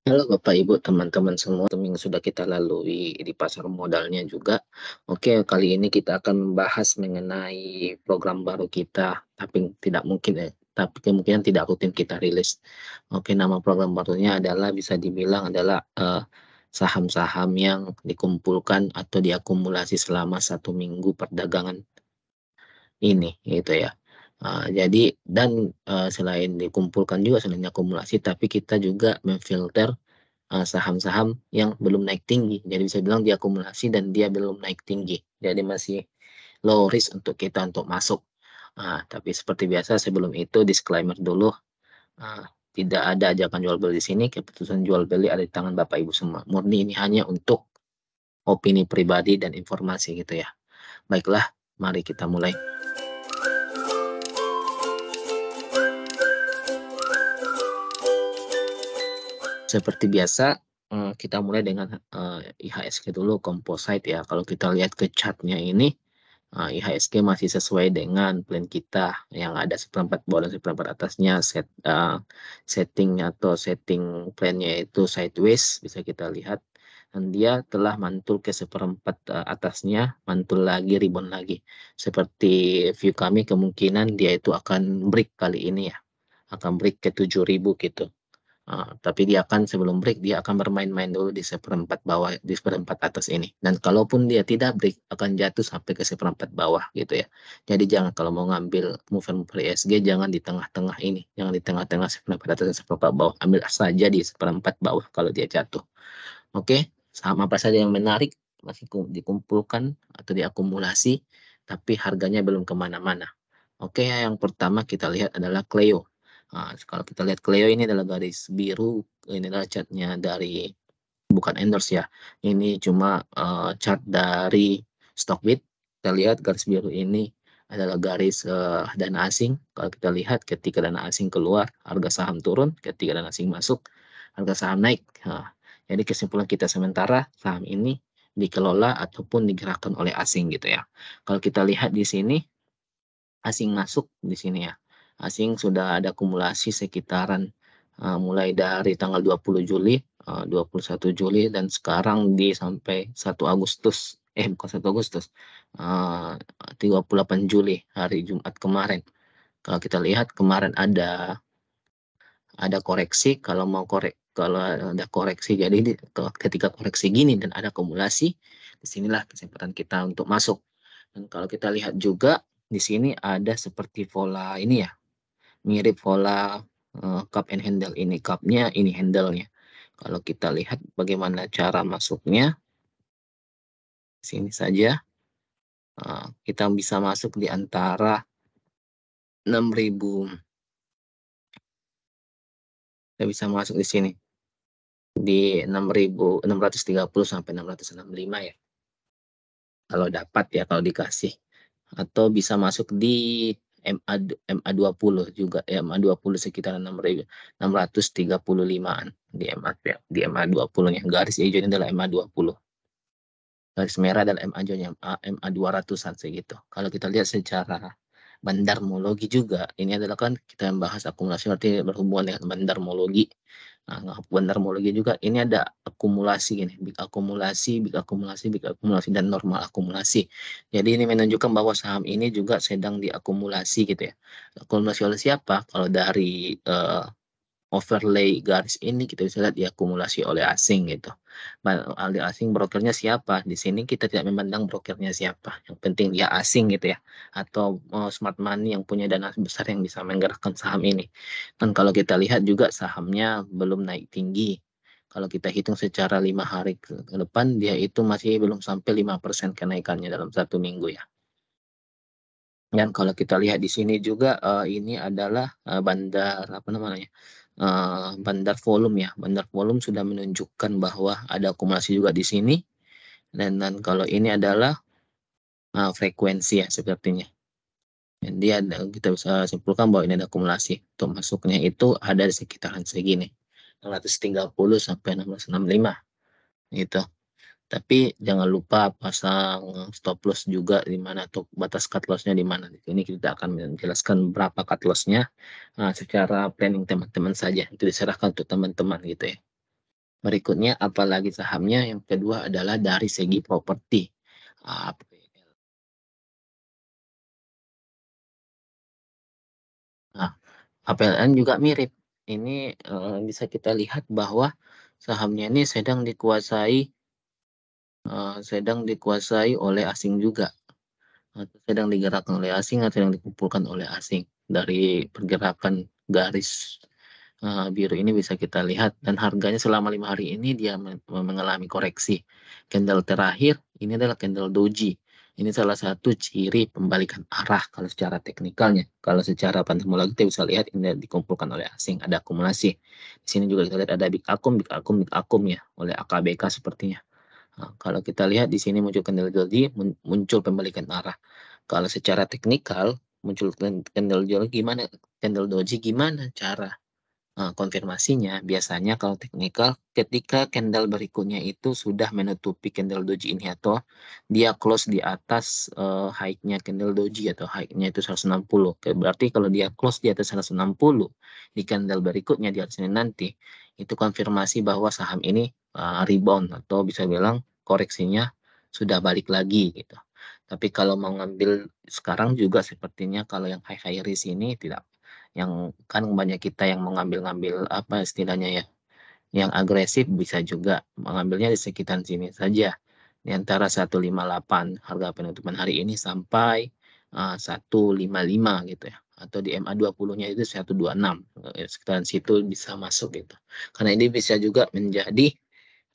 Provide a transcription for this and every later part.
Halo Bapak Ibu, teman-teman semua, yang sudah kita lalui di pasar modalnya juga. Oke, kali ini kita akan membahas mengenai program baru kita, tapi tidak mungkin tapi kemungkinan tidak rutin kita rilis. Oke, nama program barunya adalah bisa dibilang adalah saham-saham yang dikumpulkan atau diakumulasi selama 1 minggu perdagangan ini, gitu ya. Jadi dan selain dikumpulkan juga selain akumulasi, tapi kita juga memfilter saham-saham yang belum naik tinggi. Jadi bisa bilang dia akumulasi dan dia belum naik tinggi. Jadi masih low risk untuk kita untuk masuk. Tapi seperti biasa sebelum itu disclaimer dulu, tidak ada ajakan jual beli di sini. Keputusan jual beli ada di tangan Bapak Ibu semua. Murni ini hanya untuk opini pribadi dan informasi gitu ya. Baiklah, mari kita mulai. Seperti biasa, kita mulai dengan IHSG dulu, composite ya. Kalau kita lihat ke chartnya ini, IHSG masih sesuai dengan plan kita yang ada seperempat bawah dan seperempat atasnya. Settingnya atau setting plannya itu sideways, bisa kita lihat. Dan dia telah mantul ke seperempat atasnya, mantul lagi, rebound lagi. Seperti view kami, kemungkinan dia itu akan break kali ini ya. Akan break ke 7.000 gitu. Tapi dia akan sebelum break dia akan bermain-main dulu di seperempat bawah, di seperempat atas ini. Dan kalaupun dia tidak break akan jatuh sampai ke seperempat bawah gitu ya. Jadi jangan kalau mau ngambil movement ISG jangan di tengah-tengah ini, jangan di tengah-tengah seperempat atas dan seperempat bawah. Ambil saja di seperempat bawah kalau dia jatuh. Oke, saham apa saja yang menarik masih dikumpulkan atau diakumulasi, tapi harganya belum kemana-mana. Oke, yang pertama kita lihat adalah Cleo. Kalau kita lihat Cleo ini adalah garis biru, ini adalah chartnya dari, bukan endorse ya, ini cuma chart dari Stockbit. Kita lihat garis biru ini adalah garis dana asing. Kalau kita lihat ketika dana asing keluar, harga saham turun, ketika dana asing masuk, harga saham naik. Jadi kesimpulan kita sementara saham ini dikelola ataupun digerakkan oleh asing gitu ya. Kalau kita lihat di sini, asing masuk di sini ya. Asing sudah ada akumulasi sekitaran mulai dari tanggal 20 Juli, 21 Juli dan sekarang di sampai 1 Agustus, bukan 1 Agustus, uh, 38 Juli hari Jumat kemarin. Kalau kita lihat kemarin ada koreksi, kalau ada koreksi, jadi ketika koreksi gini dan ada akumulasi, disinilah kesempatan kita untuk masuk. Dan kalau kita lihat juga di sini ada seperti pola ini ya, mirip pola cup and handle, ini cupnya, ini handle-nya. Kalau kita lihat bagaimana cara masuknya, sini saja. Kita bisa masuk di antara 6.000, kita bisa masuk di sini di 6.630 sampai 665 ya. Kalau dapat ya, kalau dikasih. Atau bisa masuk di MA20 juga, MA20 sekitar 635-an di MA20-nya. Garis hijau ini adalah MA20. Garis merah adalah MA200-an segitu. Kalau kita lihat secara bandarmologi juga, ini adalah kan kita membahas akumulasi berarti berhubungan dengan bandarmologi. Bandarmologi juga ini ada akumulasi ini, big akumulasi, big akumulasi, big akumulasi dan normal akumulasi. Jadi ini menunjukkan bahwa saham ini juga sedang diakumulasi gitu ya. Akumulasi oleh siapa? Kalau dari overlay garis ini kita bisa lihat diakumulasi oleh asing gitu. Oleh asing, brokernya siapa? Di sini kita tidak memandang brokernya siapa. Yang penting dia asing gitu ya. Atau smart money yang punya dana besar yang bisa menggerakkan saham ini. Dan kalau kita lihat juga sahamnya belum naik tinggi. Kalau kita hitung secara 5 hari ke depan, dia itu masih belum sampai 5% kenaikannya dalam 1 minggu ya. Dan kalau kita lihat di sini juga ini adalah bandar apa namanya? Bandar volume ya. Bandar volume sudah menunjukkan bahwa ada akumulasi juga di sini. Dan kalau ini adalah frekuensi ya sepertinya. Dan kita bisa simpulkan bahwa ini ada akumulasi. Untuk masuknya itu ada di sekitaran segini. 630 sampai 665 gitu. Tapi jangan lupa pasang stop loss juga di mana, atau batas cut loss-nya di mana. Di sini kita akan menjelaskan berapa cut loss-nya secara planning teman-teman saja. Itu diserahkan untuk teman-teman gitu ya. Berikutnya apalagi sahamnya, yang kedua adalah dari segi properti. Ah, Nah, APLN juga mirip. Ini bisa kita lihat bahwa sahamnya ini sedang dikuasai oleh asing juga, atau sedang digerakkan oleh asing, atau sedang dikumpulkan oleh asing. Dari pergerakan garis biru ini bisa kita lihat, dan harganya selama 5 hari ini dia mengalami koreksi. Candle terakhir ini adalah candle doji. Ini salah satu ciri pembalikan arah kalau secara teknikalnya. Kalau secara pandemologi kita bisa lihat ini dikumpulkan oleh asing, ada akumulasi. Di sini juga kita lihat ada big akum ya oleh AKBK sepertinya. Nah, kalau kita lihat di sini muncul candle doji, muncul pembalikan arah. Kalau secara teknikal muncul candle doji gimana? Candle doji gimana cara konfirmasinya? Biasanya kalau teknikal, ketika candle berikutnya itu sudah menutupi candle doji ini, atau dia close di atas high-nya candle doji, atau high-nya itu 160. Oke, berarti kalau dia close di atas 160 di candle berikutnya di atas ini nanti, itu konfirmasi bahwa saham ini rebound, atau bisa bilang koreksinya sudah balik lagi gitu. Tapi kalau mau ngambil sekarang juga sepertinya kalau yang high risk ini tidak, yang kan banyak kita yang mengambil-ngambil apa istilahnya ya, yang agresif bisa juga mengambilnya di sekitar sini saja, di antara 158 harga penutupan hari ini sampai 155 gitu ya, atau di MA 20-nya itu 126, sekitar situ bisa masuk gitu, karena ini bisa juga menjadi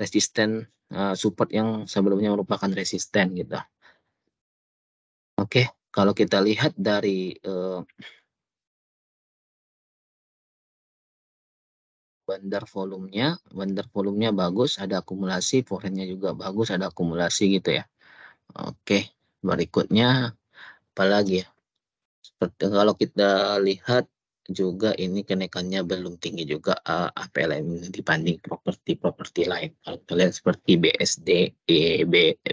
resisten, support yang sebelumnya merupakan resisten gitu. Oke, kalau kita lihat dari bandar volumenya bagus, ada akumulasi, foreign-nya juga bagus, ada akumulasi gitu ya. Oke, berikutnya apalagi ya? Seperti kalau kita lihat juga ini kenaikannya belum tinggi juga, APLN dibanding properti lain. Kalau kita lihat seperti BSD,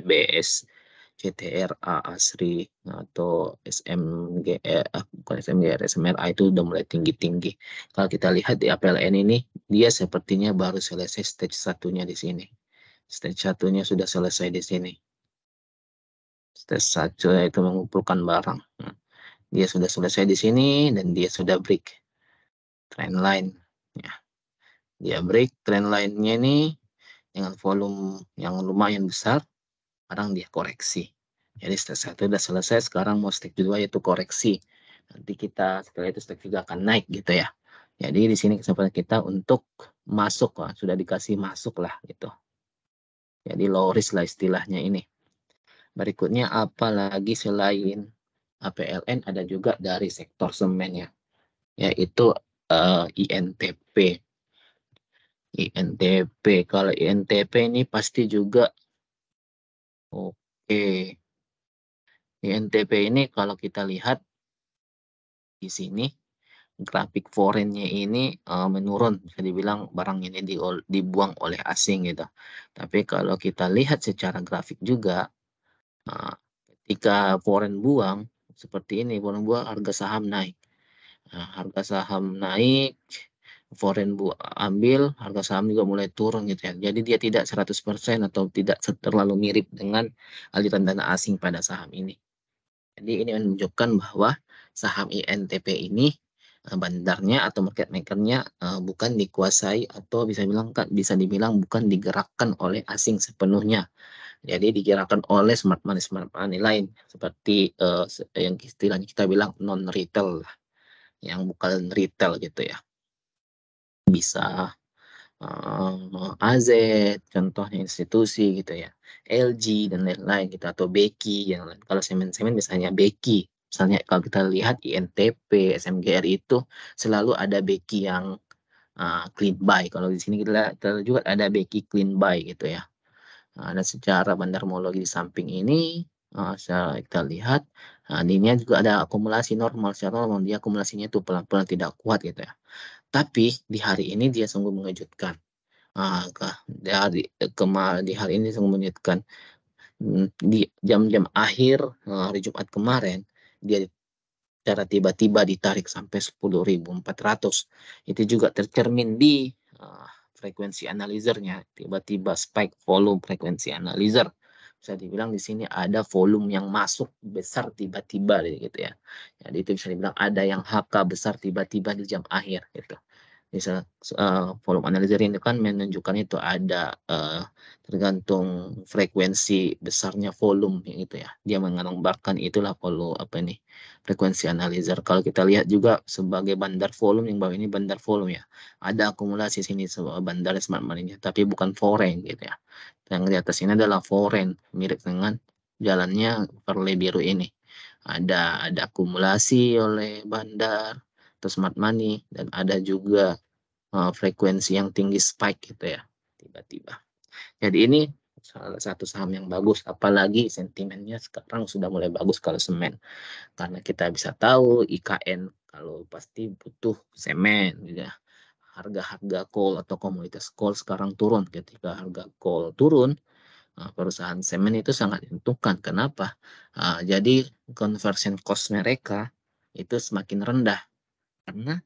BS, CTRA, ASRI, atau SMGR, bukan SMGR, SMRA itu udah mulai tinggi-tinggi. Kalau kita lihat di APLN ini, dia sepertinya baru selesai stage satunya di sini. Stage satunya sudah selesai di sini. Stage satu itu mengumpulkan barang. Dia sudah selesai di sini dan dia sudah break trend line. Ya, dia break trend line-nya ini dengan volume yang lumayan besar. Sekarang dia koreksi. Jadi step 1 sudah selesai, sekarang mau step 2 yaitu koreksi. Nanti kita setelah itu step 3 akan naik gitu ya. Jadi di sini kesempatan kita untuk masuk, sudah dikasih masuk lah gitu. Jadi low risk lah istilahnya ini. Berikutnya apalagi selain APLN ada juga dari sektor semen ya, yaitu INTP. INTP, kalau INTP ini pasti juga oke. INTP ini kalau kita lihat di sini grafik foreign-nya ini menurun, bisa dibilang barang ini dibuang oleh asing gitu. Tapi kalau kita lihat secara grafik juga, uh, ketika foreign buang seperti ini, foreign buang harga saham naik. Nah, harga saham naik, foreign ambil, harga saham juga mulai turun gitu ya. Jadi dia tidak 100% atau tidak terlalu mirip dengan aliran dana asing pada saham ini. Jadi ini menunjukkan bahwa saham INTP ini bandarnya atau market makernya bukan dikuasai, atau bisa dibilang bukan digerakkan oleh asing sepenuhnya. Jadi digerakkan oleh smart money lain seperti yang istilahnya kita bilang non retail, yang bukan retail gitu ya. Bisa AZ, contohnya institusi gitu ya, LG dan lain-lain gitu, atau Beki yang lain. Kalau semen-semen misalnya Beki, misalnya kalau kita lihat INTP, SMGR itu selalu ada Beki yang clean buy. Kalau di sini kita juga ada Beki clean buy gitu ya. Dan secara bandarmologi di samping ini, kita lihat, ini juga ada akumulasi normal. Secara normal dia akumulasinya itu pelan-pelan, tidak kuat gitu ya. Tapi di hari ini dia sungguh mengejutkan. Di hari ini sungguh mengejutkan. Di jam-jam akhir hari Jumat kemarin, dia secara tiba-tiba ditarik sampai 10.400. Itu juga tercermin di frekuensi analyzernya, tiba-tiba spike volume frekuensi analyzer. Bisa dibilang di sini ada volume yang masuk besar tiba-tiba gitu ya. Jadi itu bisa dibilang ada yang HK besar tiba-tiba di jam akhir gitu. Misal volume analyzer ini kan menunjukkan itu ada tergantung frekuensi besarnya volume gitu ya. Dia menggambarkan itulah volume apa ini frekuensi analyzer. Kalau kita lihat juga sebagai bandar volume yang bawah ini bandar volume ya. Ada akumulasi sini sebuah bandar smart money-nya, tapi bukan foreign gitu ya. Yang di atas ini adalah foreign, mirip dengan jalannya perle biru ini. Ada akumulasi oleh bandar atau smart money dan ada juga frekuensi yang tinggi spike gitu ya tiba-tiba. Jadi ini salah satu saham yang bagus, apalagi sentimennya sekarang sudah mulai bagus kalau semen, karena kita bisa tahu IKN kalau pasti butuh semen gitu ya. Harga-harga coal atau komoditas coal sekarang turun. Ketika harga coal turun, perusahaan semen itu sangat diuntungkan. Kenapa? Jadi conversion cost mereka itu semakin rendah karena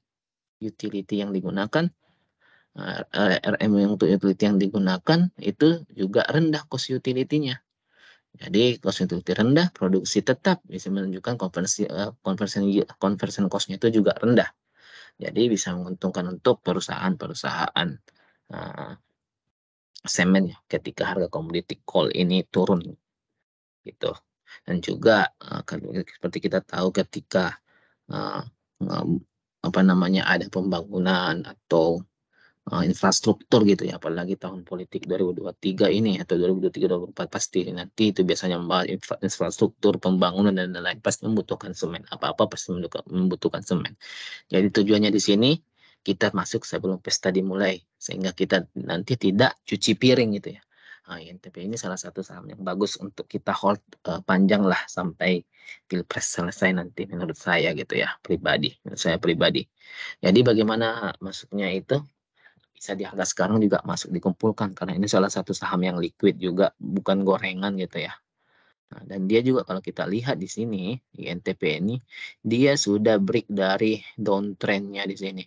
utility yang digunakan RM yang untuk utility yang digunakan itu juga rendah cost utility-nya. Jadi cost utility rendah, produksi tetap bisa menunjukkan conversion cost-nya itu juga rendah. Jadi bisa menguntungkan untuk perusahaan-perusahaan uh, semen ya ketika harga komoditi coal ini turun gitu. Dan juga seperti kita tahu ketika uh, apa namanya ada pembangunan atau infrastruktur gitu ya, apalagi tahun politik 2023 ini atau 2023-2024 pasti nanti itu biasanya membahas infrastruktur, pembangunan dan lain-lain pasti membutuhkan semen, apa-apa pasti membutuhkan semen. Jadi tujuannya di sini kita masuk sebelum pesta dimulai sehingga kita nanti tidak cuci piring gitu ya. INTP ini salah satu saham yang bagus untuk kita hold panjang lah sampai pilpres selesai nanti menurut saya gitu ya pribadi, menurut saya pribadi. Jadi bagaimana masuknya itu? Bisa di harga sekarang juga masuk dikumpulkan karena ini salah satu saham yang liquid juga, bukan gorengan gitu ya. Nah, dan dia juga kalau kita lihat di sini INTP ini dia sudah break dari downtrendnya di sini.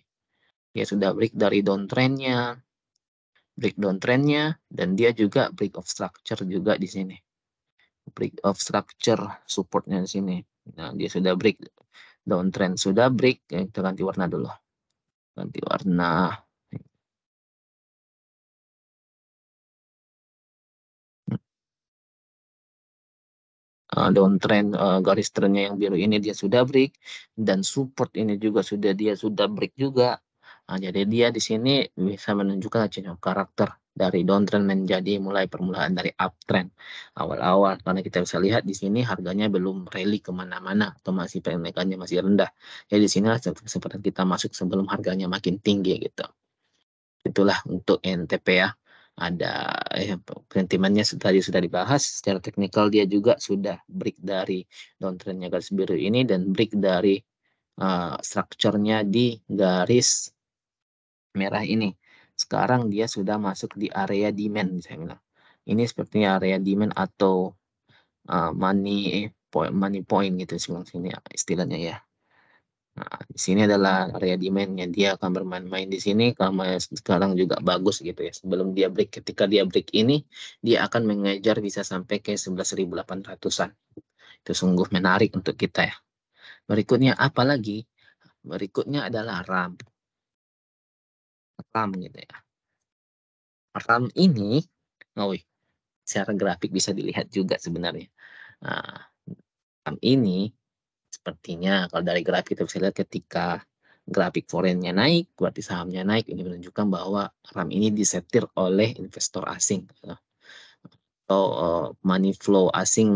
Dia sudah break downtrendnya dan dia juga break of structure juga di sini. Break of structure supportnya di sini. Nah, dia sudah break downtrend, sudah break. Kita ganti warna dulu. Ganti warna. Downtrend garis trennya yang biru ini dia sudah break dan support ini juga dia sudah break juga. Jadi dia di sini bisa menunjukkan change of karakter dari downtrend menjadi mulai permulaan dari uptrend awal-awal karena kita bisa lihat di sini harganya belum rally kemana-mana atau masih penaikannya masih rendah. Jadi di sini kesempatan kita masuk sebelum harganya makin tinggi gitu. Itulah untuk NTP ya. Ada sentimennya tadi sudah dibahas. Secara teknikal dia juga sudah break dari downtrendnya garis biru ini dan break dari strukturnya di garis merah ini. Sekarang dia sudah masuk di area demand, saya bilang. Ini sepertinya area demand atau money point gitu sini istilahnya ya. Nah, di sini adalah area demand-nya. Dia akan bermain-main di sini karena sekarang juga bagus gitu ya. Sebelum dia break, ketika dia break ini, dia akan mengejar bisa sampai ke 11.800-an. Itu sungguh menarik untuk kita ya. Berikutnya apa lagi? Berikutnya adalah RAM. RAM gitu ya. RAM ini, oh, secara grafik bisa dilihat juga sebenarnya. Nah, RAM ini sepertinya kalau dari grafik kita bisa lihat ketika grafik forennya naik, berarti sahamnya naik. Ini menunjukkan bahwa RAM ini disetir oleh investor asing. Atau money flow asing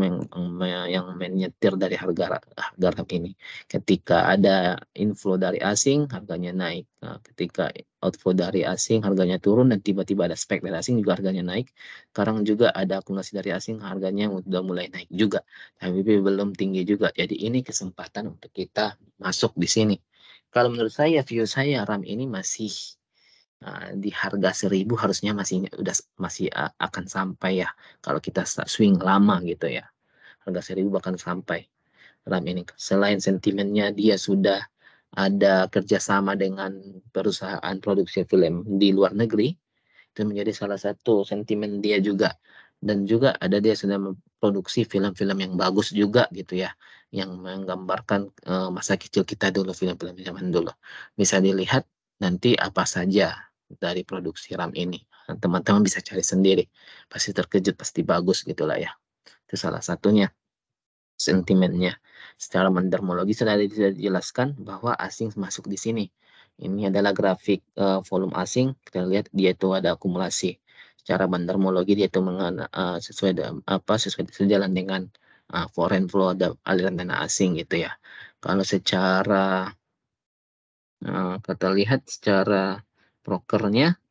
yang menyetir dari harga RAM ini. Ketika ada inflow dari asing, harganya naik. Nah, ketika outflow dari asing, harganya turun, dan tiba-tiba ada spek dari asing juga harganya naik. Sekarang juga ada akumulasi dari asing, harganya sudah mulai naik juga. Tapi belum tinggi juga. Jadi ini kesempatan untuk kita masuk di sini. Kalau menurut saya, view saya RAM ini masih di harga 1.000 harusnya masih akan sampai ya kalau kita swing lama gitu ya, harga 1.000 bahkan sampai RAM ini. Selain sentimennya dia sudah ada kerjasama dengan perusahaan produksi film di luar negeri, Itu menjadi salah satu sentimen dia juga. Dan juga ada dia sedang memproduksi film-film yang bagus juga gitu ya, yang menggambarkan masa kecil kita dulu, film-film zaman dulu. Bisa dilihat nanti apa saja dari produksi RAM ini. Teman-teman bisa cari sendiri. Pasti terkejut, pasti bagus gitulah ya. Itu salah satunya sentimennya. Secara mendermologi sudah dijelaskan bahwa asing masuk di sini. Ini adalah grafik volume asing. Kita lihat dia itu ada akumulasi. Secara mendermologi dia itu sesuai sesuai sejalan dengan foreign flow, ada aliran dana asing gitu ya. Kalau secara kita lihat secara brokernya,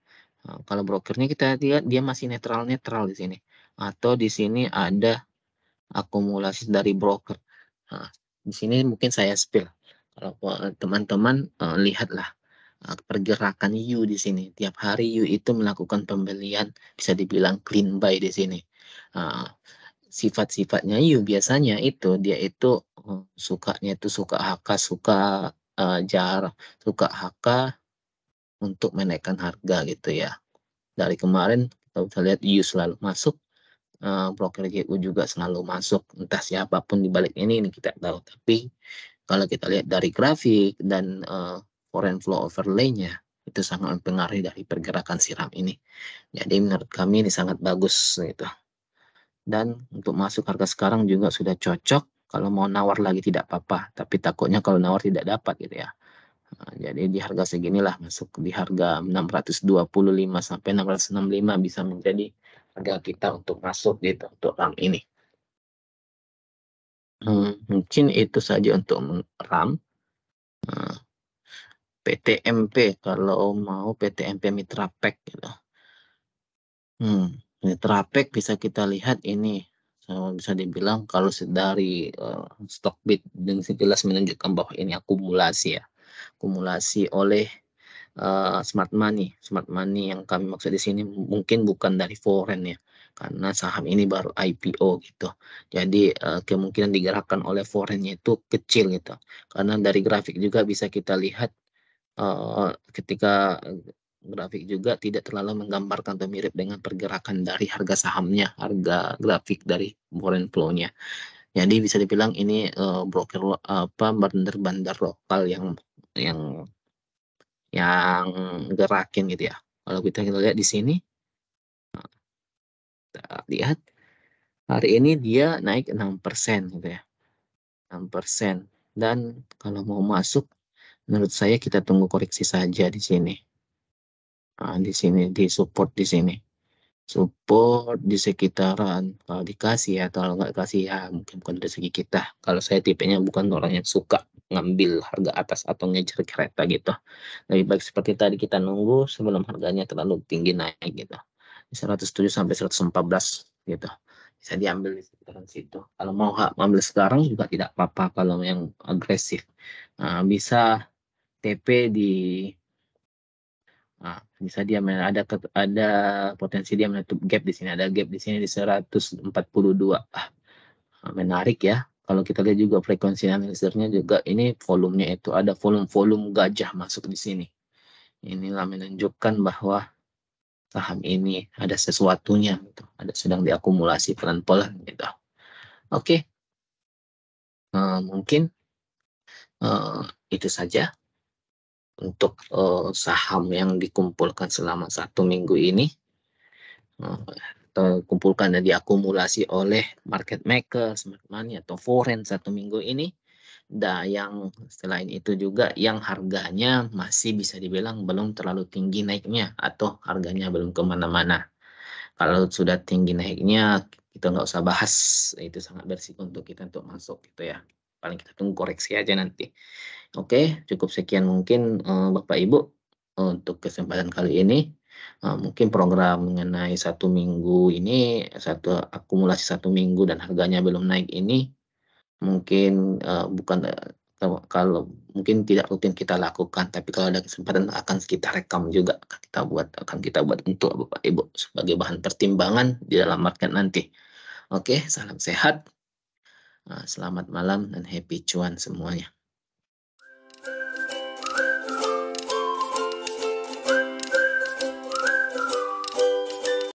kalau brokernya kita lihat dia masih netral di sini. Atau di sini ada akumulasi dari broker. Nah, di sini mungkin saya spill. Kalau teman-teman lihatlah pergerakan U di sini. Tiap hari U itu melakukan pembelian, bisa dibilang clean buy di sini. Nah, sifat-sifatnya U biasanya itu dia itu sukanya itu suka HK, suka jar, suka HK untuk menaikkan harga gitu ya. Dari kemarin kita bisa lihat U selalu masuk, broker GU juga selalu masuk, entah siapapun di balik ini kita tahu. Tapi kalau kita lihat dari grafik dan foreign flow overlay-nya, itu sangat mempengaruhi dari pergerakan siram ini. Jadi menurut kami ini sangat bagus gitu. Dan untuk masuk harga sekarang juga sudah cocok. Kalau mau nawar lagi tidak apa-apa, tapi takutnya kalau nawar tidak dapat gitu ya. Nah, jadi di harga seginilah, masuk di harga 625 sampai 665 bisa menjadi harga kita untuk masuk gitu untuk RAM ini. Mungkin itu saja untuk RAM. PTMP, kalau mau PTMP Mitra Pack gitu. Mitra Pack bisa kita lihat ini, bisa dibilang kalau dari Stockbit dengan jelas menunjukkan bahwa ini akumulasi ya. Akumulasi oleh smart money. Smart money yang kami maksud di sini mungkin bukan dari foreign ya, karena saham ini baru IPO gitu. Jadi kemungkinan digerakkan oleh foreignnya itu kecil gitu. Karena dari grafik juga bisa kita lihat ketika grafik juga tidak terlalu menggambarkan atau mirip dengan pergerakan dari harga sahamnya, harga grafik dari foreign flow-nya. Jadi bisa dibilang ini broker bandar-bandar lokal yang yang gerakin gitu ya. Kalau kita lihat di sini, kita lihat hari ini dia naik 6% gitu ya. 6%. Dan kalau mau masuk, menurut saya kita tunggu koreksi saja di sini. Di sini, di support di sini. Support di sekitaran, kalau dikasih ya, kalau nggak kasih ya mungkin bukan dari segi kita. Kalau saya tipenya bukan orang yang suka ngambil harga atas atau ngejar kereta gitu. Lebih baik seperti tadi kita nunggu sebelum harganya terlalu tinggi naik gitu. 107 sampai 114 gitu. Bisa diambil di sekitaran situ. Kalau mau ambil sekarang juga tidak apa-apa kalau yang agresif. Bisa TP di bisa dia ada potensi dia menutup gap di sini. Ada gap di sini di 142. Menarik ya. Kalau kita lihat juga frekuensi analisirnya juga ini volumenya itu ada volume gajah masuk di sini. Inilah menunjukkan bahwa saham ini ada sesuatunya gitu. Ada sedang diakumulasi pelan-pelan gitu. Oke. Mungkin itu saja untuk saham yang dikumpulkan selama 1 minggu ini. Kumpulkan dan diakumulasi oleh market maker, smart money atau foreign 1 minggu ini. Dan yang selain itu juga yang harganya masih bisa dibilang belum terlalu tinggi naiknya atau harganya belum kemana-mana. Kalau sudah tinggi naiknya kita nggak usah bahas, itu sangat berisiko untuk kita untuk masuk gitu ya. Paling kita tunggu koreksi aja nanti. Oke, cukup sekian mungkin Bapak Ibu untuk kesempatan kali ini. Mungkin program mengenai 1 minggu ini, akumulasi 1 minggu dan harganya belum naik ini, mungkin bukan kalau mungkin tidak rutin kita lakukan, tapi kalau ada kesempatan akan kita rekam juga, akan kita buat untuk Bapak Ibu sebagai bahan pertimbangan di dalam market nanti. Oke, salam sehat, selamat malam dan happy cuan semuanya.